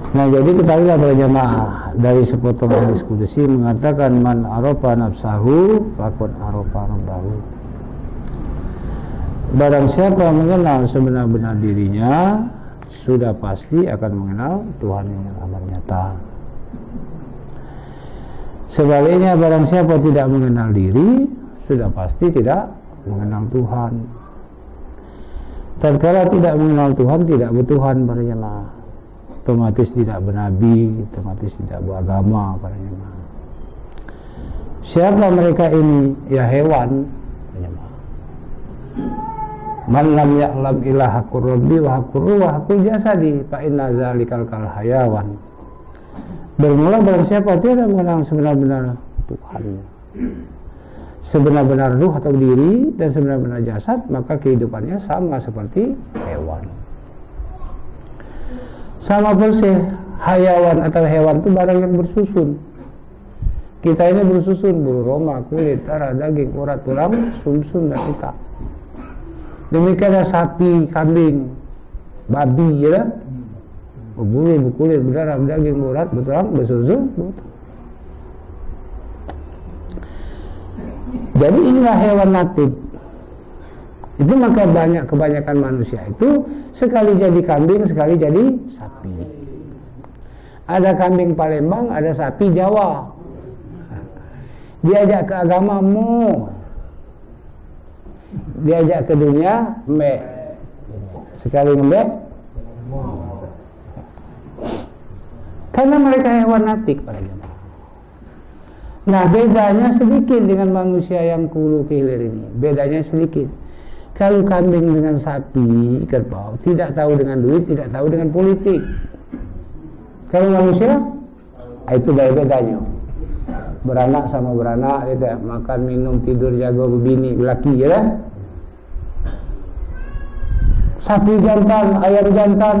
Nah, jadi ketahuilah para jamaah, dari sepotong hadis kudusi mengatakan man arofa nafsahu faqad arofa rabbahu. Barang siapa mengenal sebenar-benar dirinya, sudah pasti akan mengenal Tuhan yang amat nyata. Sebaliknya, barang siapa tidak mengenal diri, sudah pasti tidak mengenal Tuhan. Tatkala tidak mengenal Tuhan, tidak bertuhan para jemaah. Otomatis tidak bernabi, otomatis tidak beragama para jemaah. Siapa mereka ini? Ya hewan para jemaah. Man lam ya'lam ilaha rabbi wa haqqur wa haqqul jasadi fa inna zalikal kal hayawan. Bermula barang siapa tidak mengenal sebenar-benar Tuhan, sebenar-benar ruh atau diri dan sebenar-benar jasad, maka kehidupannya sama seperti hewan. Sama persis, hayawan atau hewan itu barang yang bersusun. Kita ini bersusun, bulu roma, kulit, darah, daging, urat, tulang, sumsum dan otak. Demikianlah sapi, kambing, babi, ya, berbulu, berkulit, berdarah, berdaging, berurat, bertulang, bersumsum. Jadi inilah hewan natif. Itu maka kebanyakan manusia itu sekali jadi kambing, sekali jadi sapi. Ada kambing Palembang, ada sapi Jawa. Diajak ke agamamu, diajak ke dunia, mbek. Sekali ngembek, karena mereka hewan natik pada jemaah. Nah, bedanya sedikit dengan manusia yang hulu ke hilir ini. Bedanya sedikit. Kalau kambing dengan sapi, kerbau, tidak tahu dengan duit, tidak tahu dengan politik. Kalau manusia, itu bedanya. Beranak sama beranak, gitu, makan, minum, tidur, jaga, berbini, laki, ya. Sapi jantan, ayam jantan,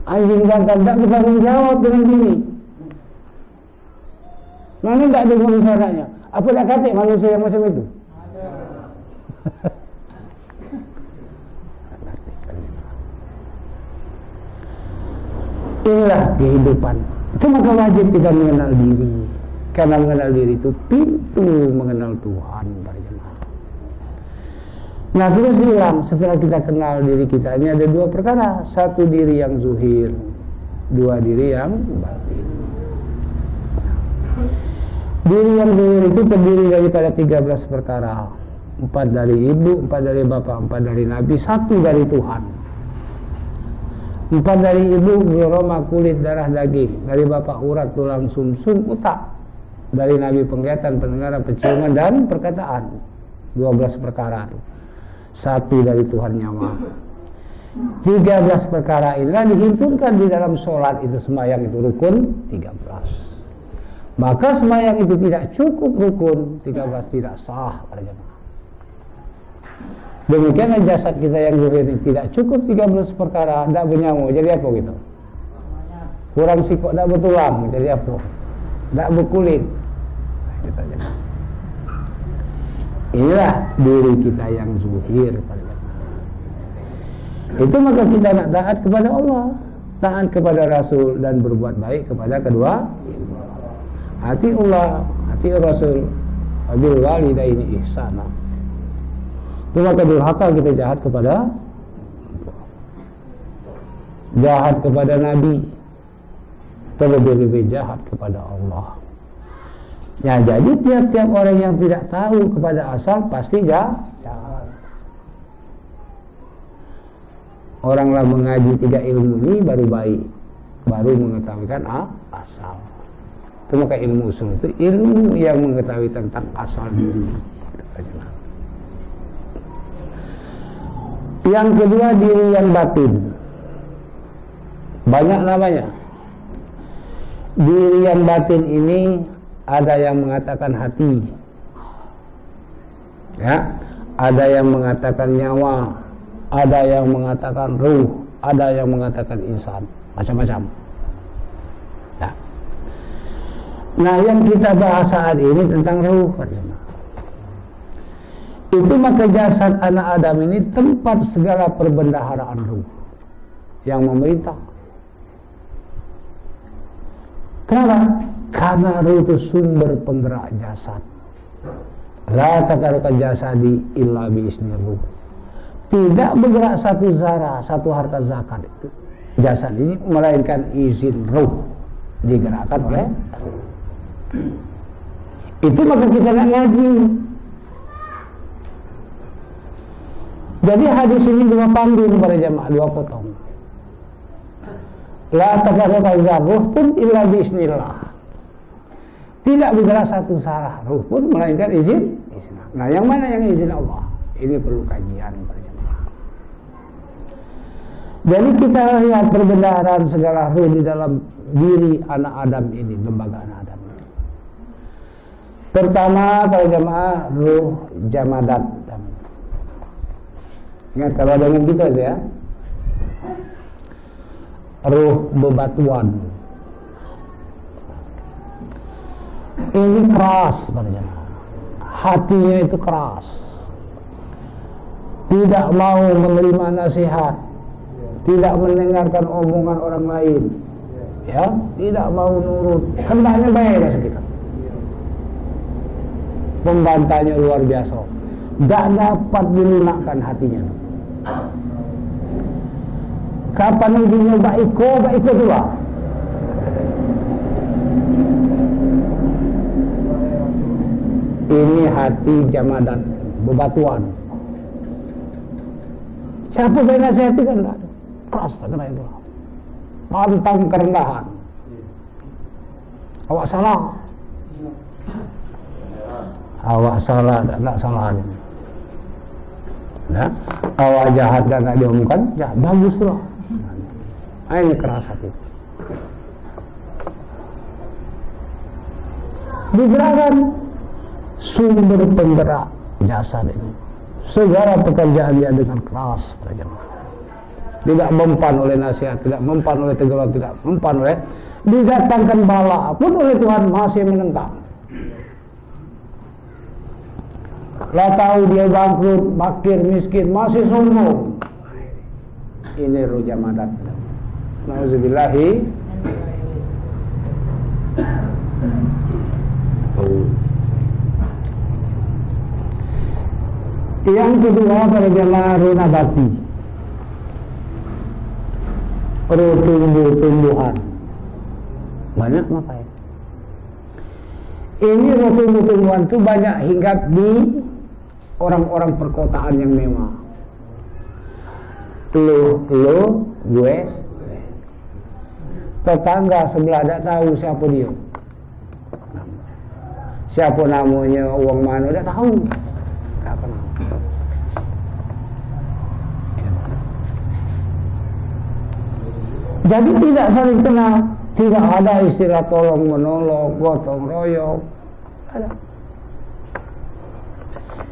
anjing jantan, tak bertanggung jawab dengan bini. Mana tak ada manusianya? Apa nak kata manusia yang macam itu? Inilah kehidupan. Itu maka wajib kita mengenal diri. Karena mengenal diri itu pintu mengenal Tuhan para jemaah. Nah, terus diulang, setelah kita kenal diri kita, ini ada dua perkara. Satu diri yang zuhir, dua diri yang batin. Diri yang zuhir itu terdiri daripada 13 perkara. 4 dari ibu, 4 dari bapak, 4 dari nabi, 1 dari Tuhan. 4 dari ibu, roma, kulit, darah, daging. Dari bapak, urat, tulang, sumsum, otak. Dari nabi, penglihatan, pendengaran, penciuman, dan perkataan. 12 perkara itu. 1 dari Tuhan nyawa. 13 perkara inilah dihimpunkan di dalam sholat itu, sembahyang itu rukun 13. Maka sembahyang itu tidak cukup rukun 13, tidak sah para jemaah. Demikianlah jasad kita yang zuhir ini tidak cukup 13 perkara, tidak bernyamuk, jadi apa gitu? Kurang sikok, tidak bertulang, jadi apa? Tidak berkulit. Inilah diri kita yang zuhir pada jemaah. Itu maka kita nak taat kepada Allah, taat kepada Rasul, dan berbuat baik kepada kedua. Hati Allah, hati Rasul, wabil walidaini ihsana. Itu maka durhaka kita jahat kepada Nabi, terlebih-lebih jahat kepada Allah. Ya, jadi tiap-tiap orang yang tidak tahu kepada asal pasti jahat. Oranglah mengaji 3 ilmu ini baru baik, baru mengetahuikan asal. Itu maka ilmu usul itu ilmu yang mengetahui tentang asal diri. Yang kedua, diri yang batin. Banyak namanya. Diri yang batin ini ada yang mengatakan hati, ya, ada yang mengatakan nyawa, ada yang mengatakan ruh, ada yang mengatakan insan, macam-macam. Ya. Nah, yang kita bahas saat ini tentang ruh. Itu maka jasad anak Adam ini tempat segala perbendaharaan ruh yang memerintah. Kenapa? Karena ruh itu sumber penggerak jasad. La tatarukan jasadi illa biizni ruh. Tidak bergerak satu zarah, satu harkat zakat itu jasad ini melainkan izin ruh digerakkan oleh itu. Maka kita nak ngaji. Jadi hadis ini dua pandu kepada jamaah, dua potong. La tatarukan ruh pun illa biiznillah. Tidak bergerak satu zarah ruh pun melainkan izin. Nah, yang mana yang izin Allah? Ini perlu kajian para jemaah. Jadi kita lihat perbendaharaan segala ruh di dalam diri anak Adam ini, lembaga anak Adam ini. Pertama para jemaah, ruh jamadat. Ingat kalau dengan kita itu ya, ruh bebatuan. Ini keras para jemaah. Hatinya itu keras, tidak mau menerima nasihat, tidak mendengarkan omongan orang lain, ya, tidak mau nurut. Hendaknya baik kita. Pembantainya luar biasa, tidak dapat dilunakkan hatinya. Kapan ujungnya baiko tua. Ini hati jamadan, bebatuan. Siapa yang nasihati kan enggak ada. Keras tak kena itu. Pantang kerendahan. Awak salah. Awak salah, tak salah ini. Nah, awak jahat dan tak diomongkan, ya baguslah. Nah, ini keras hati. Digerakkan sumber penggerak jasad ini. Segala pekerjaan dia dengan keras para jemaah. Tidak mempan oleh nasihat, tidak mempan oleh teguran, tidak mempan oleh didatangkan bala pun oleh Tuhan masih menentang. Lah tahu dia bangkrut, fakir, miskin, masih sombong. Ini ruh jamadat. Nauzubillahi. Yang kedua pada jemaah ruh nabati, ruh tumbuh-tumbuhan. Banyak apa ya? Ini ruh tumbuh-tumbuhan itu banyak hinggap di orang-orang perkotaan yang mewah. Lo, gue, tetangga sebelah tidak tahu siapa dia, siapa namanya, uang mana tidak tahu. Jadi tidak saling kenal, tidak ada istilah tolong menolong, gotong royong, ada.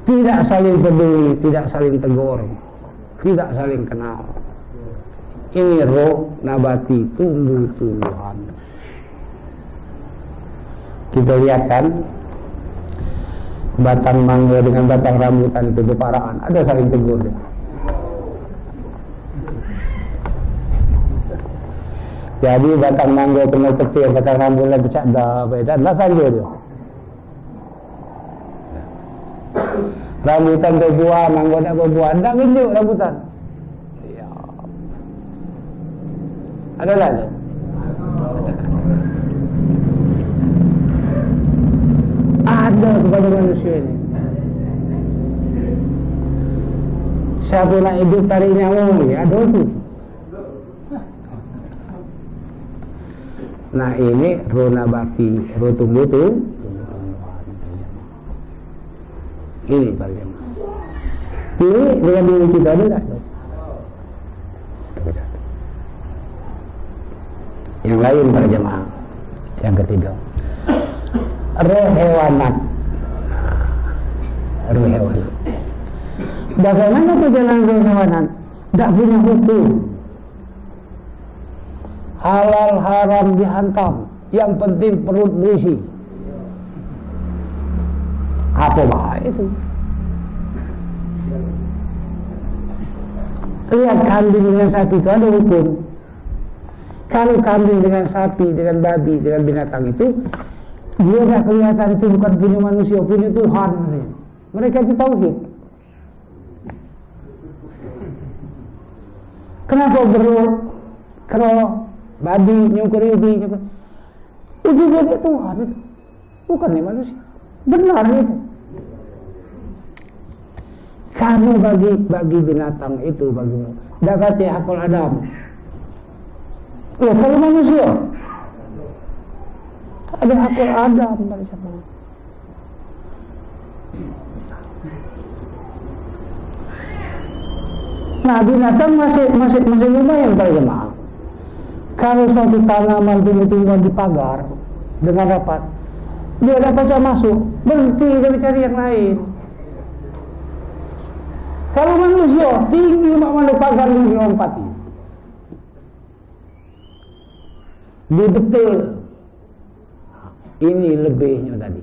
Tidak saling peduli, tidak saling tegur, tidak saling kenal. Ini roh nabati, tumbuh-tumbuhan. Kita lihat kan, batang mangga dengan batang rambutan itu berparaan, ada saling tegur dia. Jadi batang mangga kena petir, batang rambutan pecah dah, dan lah saja dia. Rambutan berbuah, mangga tak berbuah, tak tunjuk rambutan. Ya. Ada lagi. Ada kepada manusia ini. Siapa nak hidup tarik nyawa ni, ada tu. Nah ini roh nabati, roh tumbuh tu. Ini para jemaah. Ini dengan diri kita ada tak? Yang lain para jemaah. Yang ketiga, roh hewanat. Roh hewanat. Bagaimana perjalanan roh hewanat? Tak punya hukum. Halal haram dihantam. Yang penting perut berisi. Apa bahaya itu? Lihat kambing dengan sapi itu ada hukum. Kalau kambing dengan sapi, dengan babi, dengan binatang itu, dia tidak kelihatan itu bukan punya manusia, punya Tuhan. Mereka itu tauhid. Kenapa kero babi nyungkuri nyungkuri? Itu dia Tuhan itu, bukan manusia. Benar itu. Kamu bagi binatang itu bagimu. Dakati hakul Adam. Loh, kalau manusia ada hakul Adam pada siapa? Nah, binatang masih lumayan pada jemaah. Kalau suatu tanaman tumbuh-tumbuhan di pagar dengan rapat, dia dapat bisa masuk, berhenti dia mencari yang lain. Kalau manusia tinggi mana pagar yang dilompati, dibetul. Ini lebihnya tadi.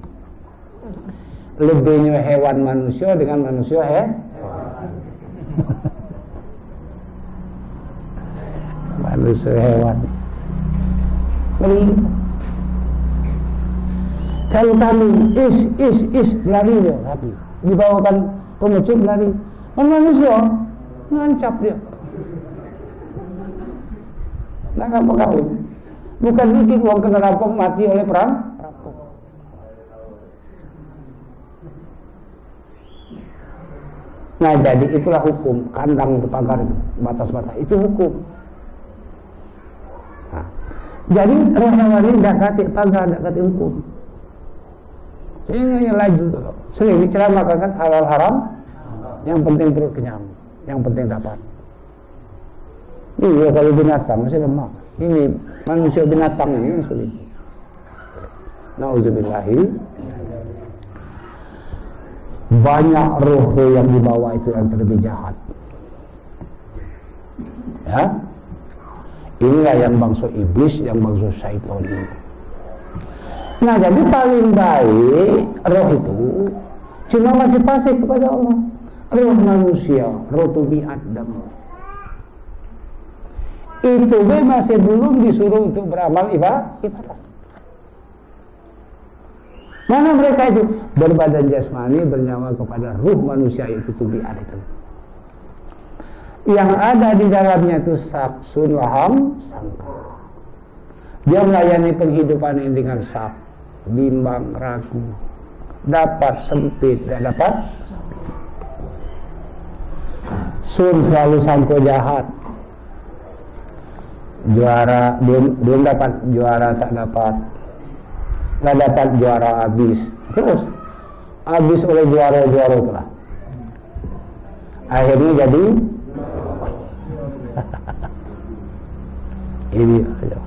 Lebihnya hewan manusia dengan manusia manusia hewan. Kalau kami is lari dia, tapi dibawakan pemecut lari. Manusia ngancap dia. Nah, apa kawin? Bukan dikit uang kena rampok mati oleh perampok. Nah, jadi itulah hukum. Kandang itu, pagar itu, batas-batas itu hukum. Nah, jadi roh hewan ini dakati pagar, dakati hukum. Ini laju tuh. Sering diceramahkan kan halal haram. Yang penting perut kenyang, yang penting dapat. Iya, kalau binatang masih lemah. Ini manusia binatang ini yang sulit. Nauzubillahi. Banyak roh yang dibawa itu yang terlebih jahat. Ya, inilah yang bangsa iblis, yang bangsa syaitan ini. Nah, jadi paling baik roh itu cuma masih pasif kepada Allah. Roh manusia, roh tubi Adam, itu masih belum disuruh untuk beramal ibadah. Mana mereka itu berbadan jasmani, bernyawa kepada ruh manusia itu tubi Adam itu. Yang ada di dalamnya itu saksun waham sangka. Dia melayani penghidupan ini dengan sak, bimbang, ragu, dapat sempit, dan dapat sun selalu sangko jahat. Juara belum dapat juara, tak dapat. Nggak dapat juara habis. Terus habis oleh juara-juara itulah. Akhirnya jadi ini aja.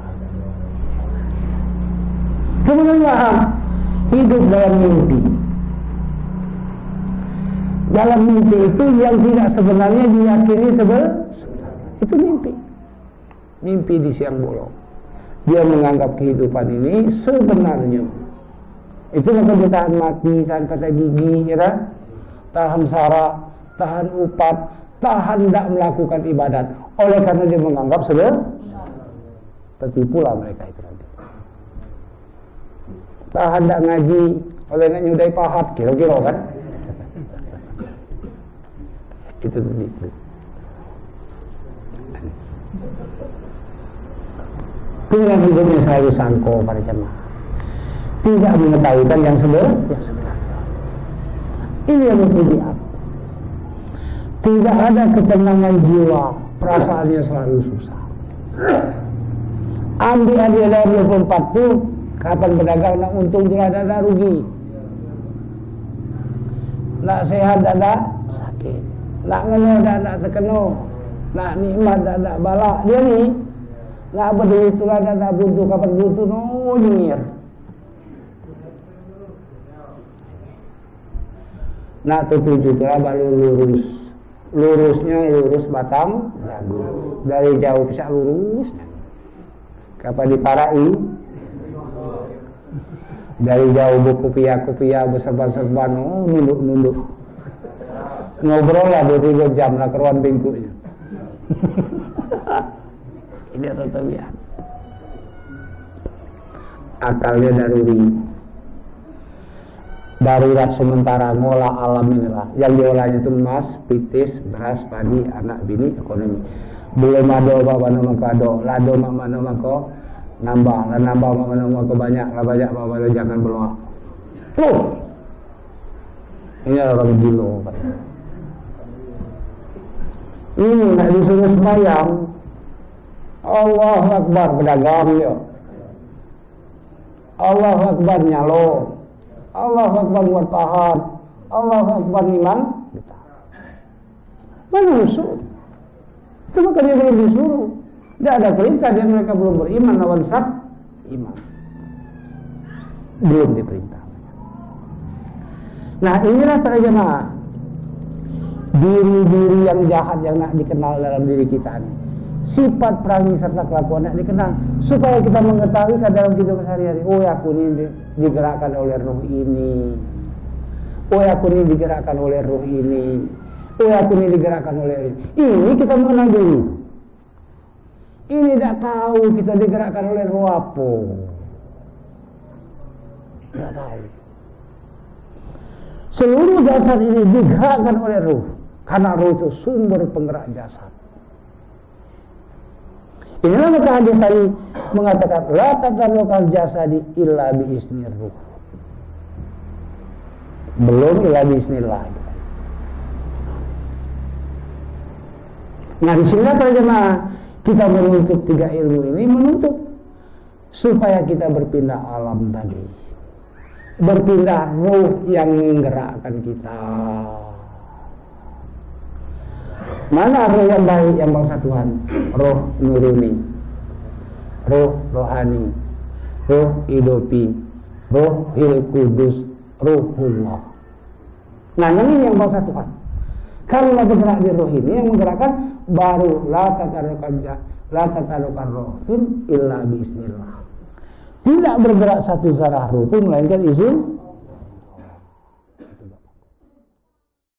Kemudian hidup dalam mimpi. Dalam mimpi itu yang tidak sebenarnya diyakini itu mimpi. Mimpi di siang bolong. Dia menganggap kehidupan ini sebenarnya. Itu maka dia tahan mati, tahan kata gigi, ya, tahan sara, tahan upat, tahan tidak melakukan ibadat. Oleh karena dia menganggap tertipulah mereka itu nanti. Tahan tidak ngaji, oleh nak nyudai pahat, kira-kira kan? Itu tertipu. Kemudian hidupnya selalu sangko pada jemaah, tidak mengetahui yang sebenarnya. Ini yang terlihat. Tidak ada ketenangan jiwa, perasaannya selalu susah. Ambil dalam 24 itu, kapan berdagang nak untung tidak ada rugi, nak sehat tidak ada sakit, nak ngeno tidak ada terkena, nak nikmat tidak ada balak. Dia ni nak berdiri itulah tidak butuh, kapan butuh nyengir. Nak tertuju itulah baru lurus. Lurusnya lurus batang jagung. Dari jauh bisa lurus. Kapan diparai? Dari jauh berkopiah berserban-serban, nunduk. Ngobrol lah 2-3 jam lah keruan bengkuknya. Ini rata lihat. akalnya darurat sementara ngolah alam inilah. Yang diolahnya itu emas, pitis, beras, padi, anak, bini, ekonomi. Belum ada apa nama kado, lado mana mako nambah, dan nambah mana mako banyak apa jangan belum. Ini orang gila. Ini nak disuruh sembahyang. Allahu Akbar pedagang dia. Allahu Akbar nyalo. Allahu Akbar buat tahan. Allahu Akbar niman. Mana musuh? Itu maka dia belum disuruh. Dia ada perintah, dia mereka belum beriman lawan sat iman. Belum diperintah. Nah inilah para jemaah, diri-diri yang jahat yang nak dikenal dalam diri kita ini. Sifat perangi serta kelakuan nak dikenal supaya kita mengetahui kan dalam hidup sehari-hari. Oh aku ini digerakkan oleh roh ini. Oh aku ini digerakkan oleh roh ini. Oh aku ini digerakkan oleh ini. Ini kita mengenal diri. Ini tidak tahu kita digerakkan oleh roh apa. Tidak tahu. Seluruh jasad ini digerakkan oleh roh. Karena roh itu sumber penggerak jasad. Inilah maka hadis tadi mengatakan la tatarrukal jasadi illa biizni ruh. Belum illa biiznillah. Nah disinilah para jemaah kita menuntut 3 ilmu ini, menuntut supaya kita berpindah alam tadi, berpindah ruh yang menggerakkan kita. Mana roh yang baik yang bangsa Tuhan? Roh nuruni, roh rohani, roh idopi, roh hil kudus, ruhullah. Nah ini yang bangsa Tuhan. Karena bergerak di roh ini yang menggerakkan, baru la tatarukan rohun illa bismillah. Tidak bergerak satu zarah roh pun melainkan izin